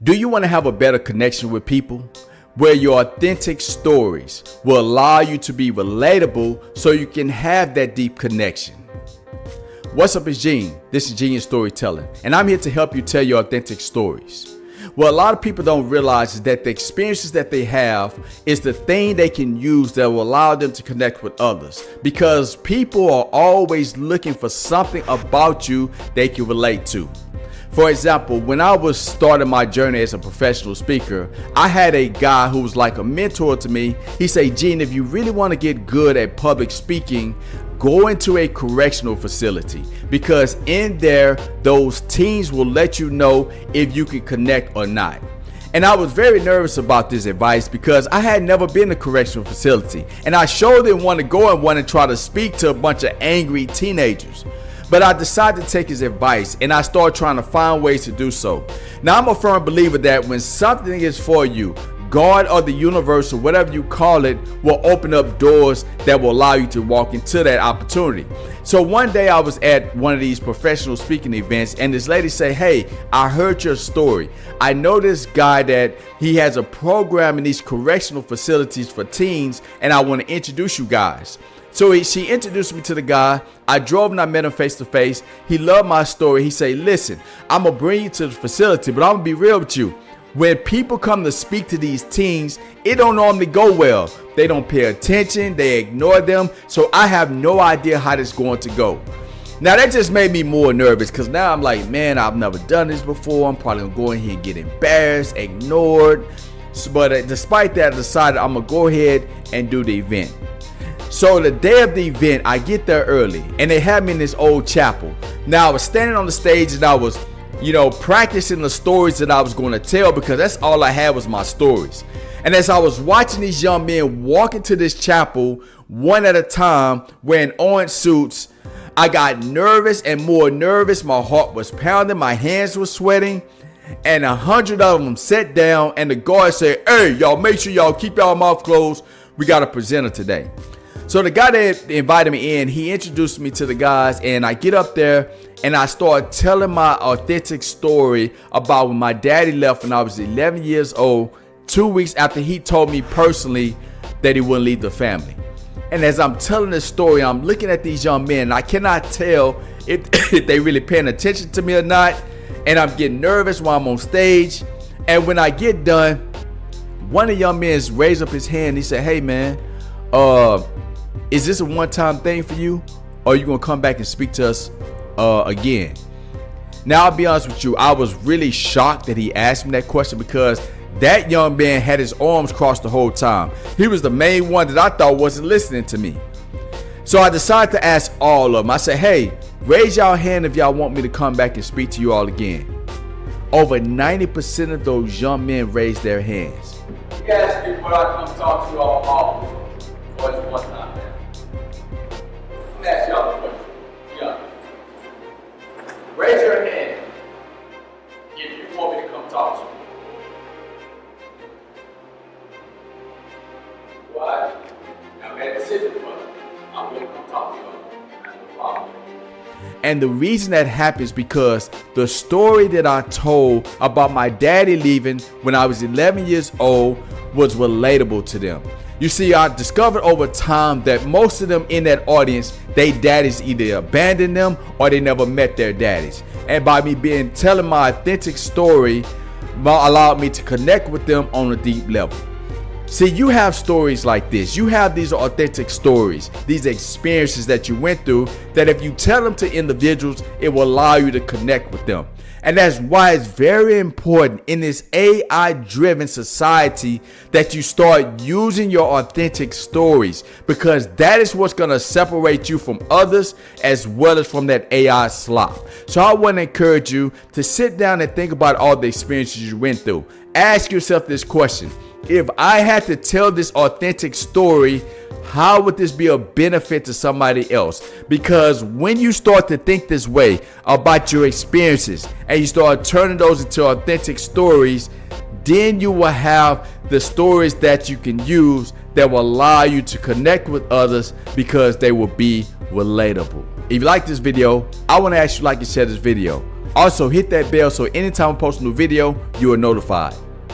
Do you want to have a better connection with people? Where your authentic stories will allow you to be relatable so you can have that deep connection. What's up, it's Gene. This is inGENEious Storytelling, and I'm here to help you tell your authentic stories. What a lot of people don't realize is that the experiences that they have is the thing they can use that will allow them to connect with others, because people are always looking for something about you they can relate to. For example, when I was starting my journey as a professional speaker, I had a guy who was like a mentor to me. He said, Gene, if you really want to get good at public speaking, go into a correctional facility, because in there, those teens will let you know if you can connect or not. And I was very nervous about this advice because I had never been to a correctional facility, and I sure didn't want to go in one and try to speak to a bunch of angry teenagers. But I decided to take his advice, and I started trying to find ways to do so. Now, I'm a firm believer that when something is for you, God or the universe or whatever you call it will open up doors that will allow you to walk into that opportunity. So one day I was at one of these professional speaking events, and this lady said, hey, I heard your story. I know this guy that he has a program in these correctional facilities for teens, and I want to introduce you guys. So she introduced me to the guy. I drove and I met him face to face. He loved my story. He said, listen, I'm going to bring you to the facility, but I'm going to be real with you. When people come to speak to these teens, it don't normally go well. They don't pay attention. They ignore them. So I have no idea how this is going to go. Now, that just made me more nervous, because now I'm like, man, I've never done this before. I'm probably going to go in here and get embarrassed, ignored. But despite that, I decided I'm going to go ahead and do the event. So the day of the event, I get there early, and they had me in this old chapel. Now, I was standing on the stage, and I was, practicing the stories that I was going to tell, because that's all I had was my stories. And as I was watching these young men walk into this chapel, one at a time, wearing orange suits, I got nervous and more nervous. My heart was pounding, my hands were sweating, and 100 of them sat down, and the guard said, hey, y'all, make sure y'all keep y'all mouth closed. We got a presenter today. So the guy that invited me in, he introduced me to the guys, and I get up there and I start telling my authentic story about when my daddy left when I was 11 years old, 2 weeks after he told me personally that he wouldn't leave the family. And as I'm telling this story, I'm looking at these young men, and I cannot tell if they really paying attention to me or not. And I'm getting nervous while I'm on stage. And when I get done, one of the young men raised up his hand. He said, hey man, is this a one-time thing for you, or are you going to come back and speak to us again? Now, I'll be honest with you, I was really shocked that he asked me that question, because that young man had his arms crossed the whole time. He was the main one that I thought wasn't listening to me. So I decided to ask all of them. I said, hey, raise y'all hand if y'all want me to come back and speak to you all again. Over 90% of those young men raised their hands. You ask me what I come talk to you all often, or is it one time? Let me ask y'all a question. Be honest. Raise your hand if you want me to come talk to you. Why? I made a decision for you. I'm going to come talk to you. That's the problem. And the reason that happens because the story that I told about my daddy leaving when I was 11 years old was relatable to them. You see, I discovered over time that most of them in that audience, their daddies either abandoned them or they never met their daddies. And by me telling my authentic story, allowed me to connect with them on a deep level. See, you have stories like this. You have these authentic stories, these experiences that you went through, that if you tell them to individuals, it will allow you to connect with them. And that's why it's very important in this AI-driven society that you start using your authentic stories, because that is what's going to separate you from others as well as from that AI slop. So I want to encourage you to sit down and think about all the experiences you went through. Ask yourself this question. If I had to tell this authentic story, how would this be a benefit to somebody else? Because when you start to think this way about your experiences and you start turning those into authentic stories, then you will have the stories that you can use that will allow you to connect with others, because they will be relatable. If you like this video, I want to ask you to like and share this video. Also, hit that bell so anytime I post a new video, you are notified.